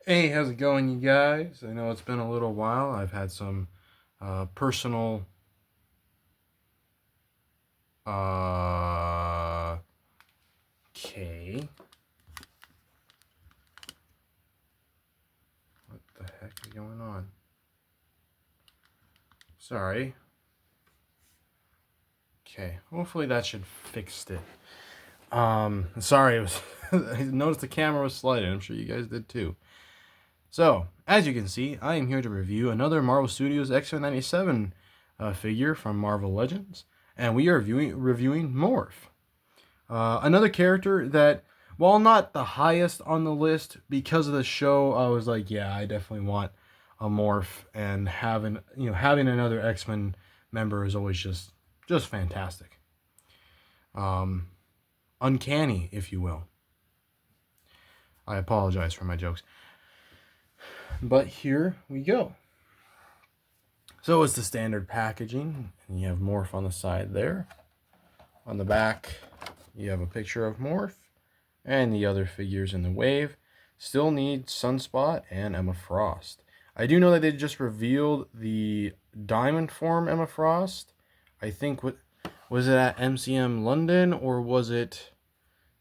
Hey, how's it going, you guys? I know it's been a little while. I've had some personal okay. What the heck is going on? Sorry. Okay, hopefully that should fix it. Sorry, it was I noticed the camera was sliding. I'm sure you guys did too. So, as you can see, I am here to review another Marvel Studios X-Men 97 figure from Marvel Legends, and we are reviewing Morph. Another character that, while not the highest on the list, because of the show, I was like, yeah, I definitely want a Morph, and having another X-Men member is always just fantastic. Uncanny, if you will. I apologize for my jokes. But here we go. So it's the standard packaging, and you have Morph on the side there. On the back, you have a picture of Morph, and the other figures in the wave still need Sunspot and Emma Frost. I do know that they just revealed the Diamond form Emma Frost. I think, was it at MCM London, or was it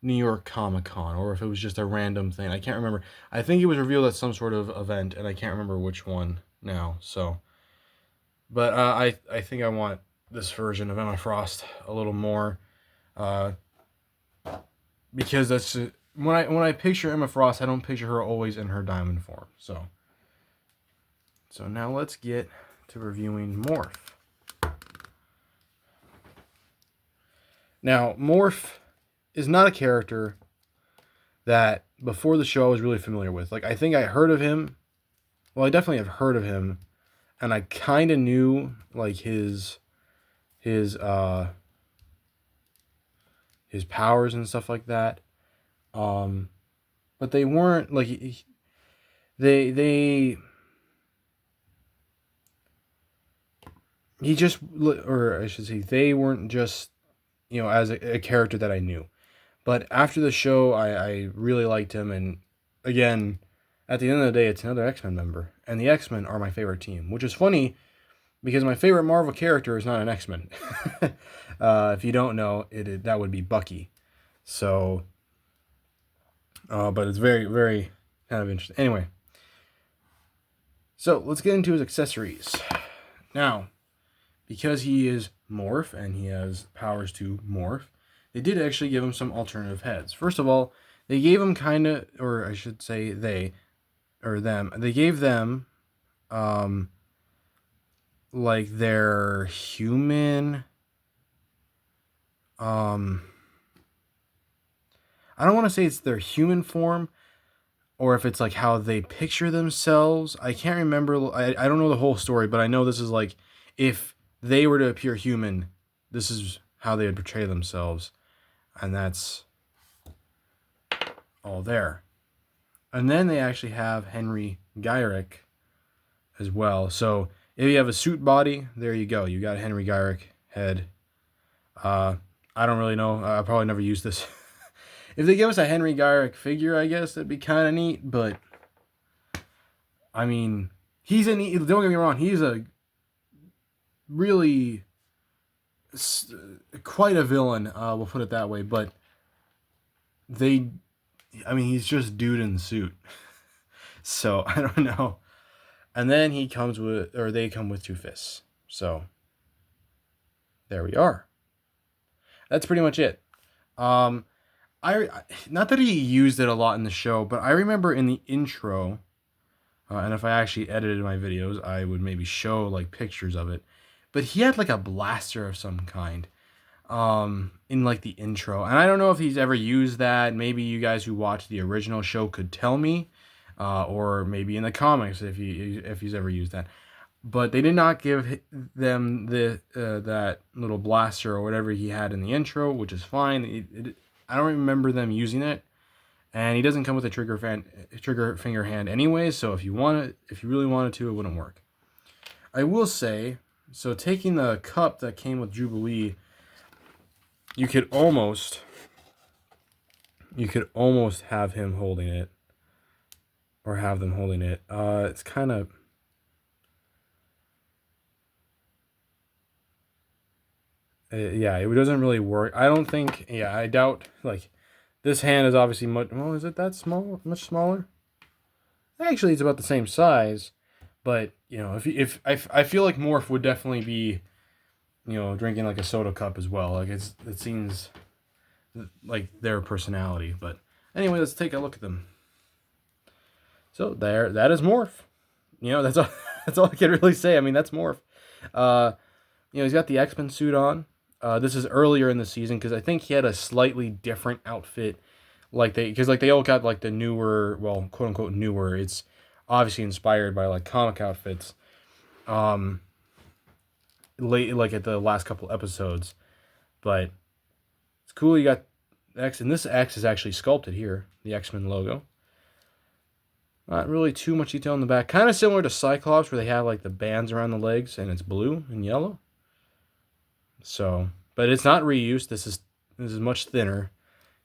New York Comic Con, or if it was just a random thing? I can't remember. I think it was revealed at some sort of event, and I can't remember which one now. So, but I think I want this version of Emma Frost a little more. Because that's when I picture Emma Frost, I don't picture her always in her diamond form. So now let's get to reviewing Morph. Now, Morph is not a character that before the show I was really familiar with. Like, I think I heard of him. Well, I definitely have heard of him, and I kind of knew like his powers and stuff like that. But they weren't like they he just, or I should say, they weren't just, as a character that I knew. But after the show, I really liked him, and again, at the end of the day, it's another X-Men member, and the X-Men are my favorite team, which is funny because my favorite Marvel character is not an X-Men. If you don't know, that would be Bucky. So, but it's very, very kind of interesting. Anyway, so let's get into his accessories. Now, because he is Morph and he has powers to morph, they did actually give him some alternative heads. First of all, they gave him kind of, or I should say they gave them like their human, I don't want to say it's their human form, or if it's like how they picture themselves. I can't remember. I don't know the whole story, but I know this is like, if they were to appear human, this is how they would portray themselves. And that's all there. And then they actually have Henry Gyrick as well. So if you have a suit body, there you go. You got a Henry Gyrick head. I don't really know. I'll probably never use this. If they give us a Henry Gyrick figure, I guess that'd be kind of neat. But I mean, don't get me wrong, he's a really quite a villain. We'll put it that way. But he's just dude in the suit. So I don't know. And then they come with two fists. So there we are. That's pretty much it. I not that he used it a lot in the show, but I remember in the intro, and if I actually edited my videos, I would maybe show like pictures of it. But he had like a blaster of some kind in like the intro, and I don't know if he's ever used that. Maybe you guys who watched the original show could tell me, or maybe in the comics if he's ever used that. But they did not give them that little blaster or whatever he had in the intro, which is fine. I don't remember them using it, and he doesn't come with a trigger finger hand anyway. So if you really wanted to, it wouldn't work. I will say, so taking the cup that came with Jubilee, you could almost have him holding it. or have them holding it. It's kind of... yeah, it doesn't really work. I don't think... Yeah, I doubt... Like, this hand is obviously much... Well, is it that small? Much smaller? Actually, it's about the same size. But, you know, if I feel like Morph would definitely be, you know, drinking like a soda cup as well. Like, it seems like their personality. But anyway, let's take a look at them. So that is Morph. You know, that's all, that's all I can really say. I mean, that's Morph. You know, he's got the X-Men suit on. This is earlier in the season because I think he had a slightly different outfit. Because they all got like the newer, well, quote unquote newer. It's obviously inspired by like comic outfits. Late, like at the last couple episodes, but it's cool. You got X, and this X is actually sculpted here. The X-Men logo. Not really too much detail on the back. Kind of similar to Cyclops, where they have like the bands around the legs, and it's blue and yellow. So, but it's not reused. This is much thinner,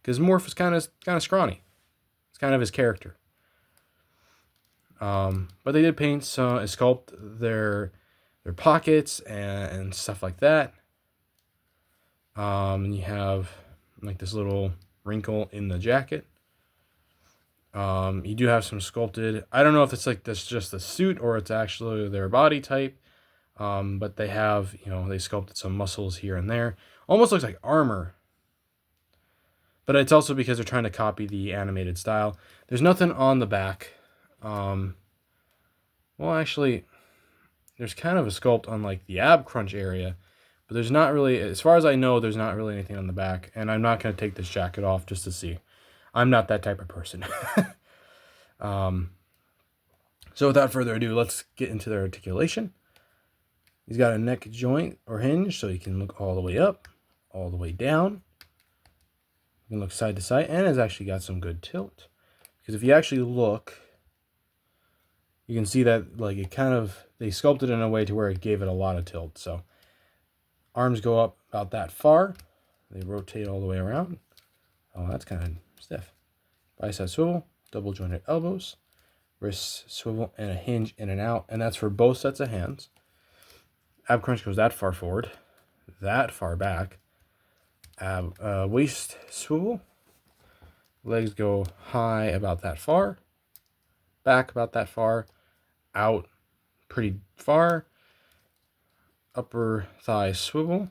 because Morph is kind of scrawny. It's kind of his character. But they did sculpt their pockets and stuff like that. And you have like this little wrinkle in the jacket. You do have some sculpted. I don't know if it's like this just the suit or it's actually their body type. But they have, you know, they sculpted some muscles here and there. Almost looks like armor. But it's also because they're trying to copy the animated style. There's nothing on the back. Well, actually, there's kind of a sculpt on like the ab crunch area. But there's not really, as far as I know, there's not really anything on the back. And I'm not going to take this jacket off just to see. I'm not that type of person. So without further ado, let's get into their articulation. He's got a neck joint or hinge, so he can look all the way up, all the way down. You can look side to side, and has actually got some good tilt. Because if you actually look, you can see that like it kind of, they sculpted it in a way to where it gave it a lot of tilt. So arms go up about that far. They rotate all the way around. Oh, that's kind of stiff. Bicep swivel, double jointed elbows, wrists swivel, and a hinge in and out. And that's for both sets of hands. Ab crunch goes that far forward, that far back. Waist swivel. Legs go high about that far, back about that far, out pretty far. Upper thigh swivel.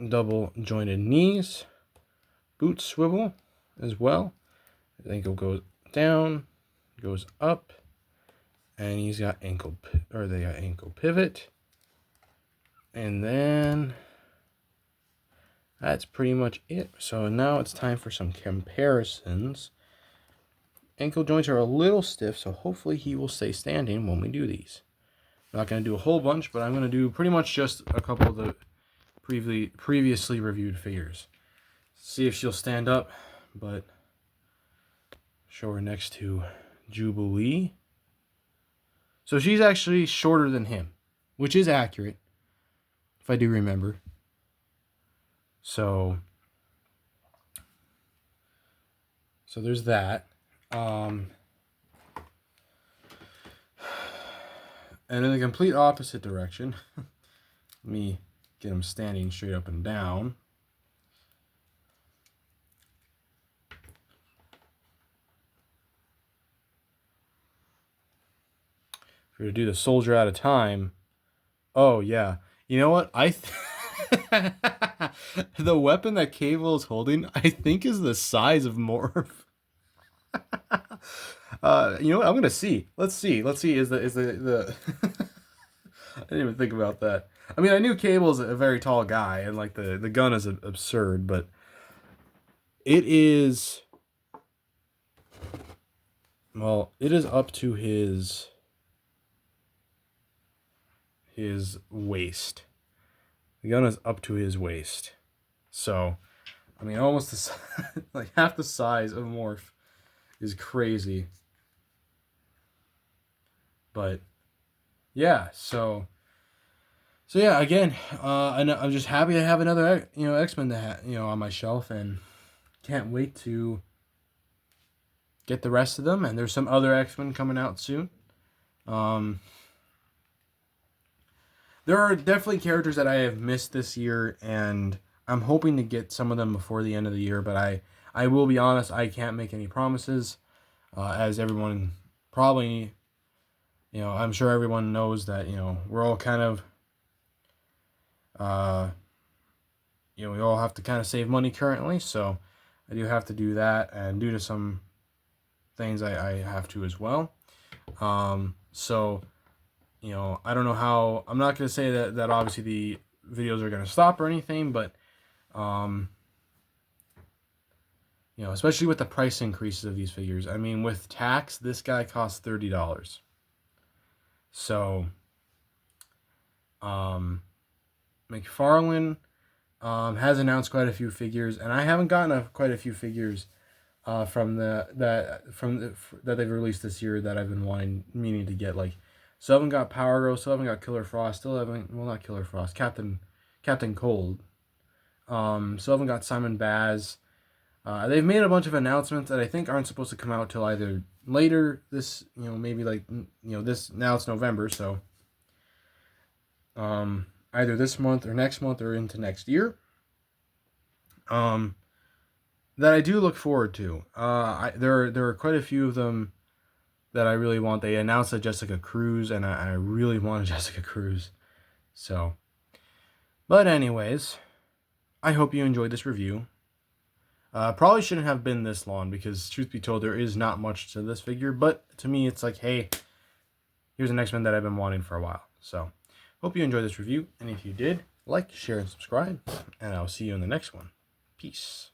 Double jointed knees. Boot swivel as well. The ankle goes down, goes up, and he's got ankle pivot. And then that's pretty much it. So now it's time for some comparisons. Ankle joints are a little stiff, so hopefully he will stay standing when we do these. I'm not going to do a whole bunch, but I'm going to do pretty much just a couple of the previously reviewed figures. See if she'll stand up, but show her next to Jubilee. So she's actually shorter than him, which is accurate, if I do remember. So there's that. And in the complete opposite direction, let me get him standing straight up and down. If we were to do the soldier at a time, oh yeah, you know what? The weapon that Cable is holding, I think, is the size of Morph. You know what? I'm gonna see. Let's see. Is the I didn't even think about that. I mean, I knew Cable's a very tall guy, and like the gun is absurd, but it is. Well, it is up to his waist. The gun is up to his waist. So, I mean, almost like half the size of Morph is crazy. But yeah, so yeah, again, I'm just happy to have another, X-Men on my shelf, and can't wait to get the rest of them. And there's some other X-Men coming out soon. There are definitely characters that I have missed this year, and I'm hoping to get some of them before the end of the year. But I will be honest, I can't make any promises, as everyone probably, I'm sure everyone knows that, we're all kind of, we all have to kind of save money currently. So I do have to do that, and due to some things, I have to as well. So, I don't know how. I'm not going to say that obviously the videos are going to stop or anything, but especially with the price increases of these figures. I mean, with tax, this guy costs $30. So, McFarlane has announced quite a few figures, and I haven't gotten quite a few figures that they've released this year that I've been meaning to get. Like, still haven't got Power Girl, still haven't got Killer Frost, still haven't, well, not Killer Frost, Captain Cold. Still haven't got Simon Baz. They've made a bunch of announcements that I think aren't supposed to come out till either later this, maybe like, this, now it's November, so either this month or next month or into next year. That I do look forward to. There are quite a few of them that I really want. They announced a Jessica Cruz, and I really want a Jessica Cruz. So, but anyways, I hope you enjoyed this review. Probably shouldn't have been this long because, truth be told, there is not much to this figure. But to me, it's like, hey, here's an X-Men that I've been wanting for a while. So, hope you enjoyed this review. And if you did, like, share, and subscribe. And I'll see you in the next one. Peace.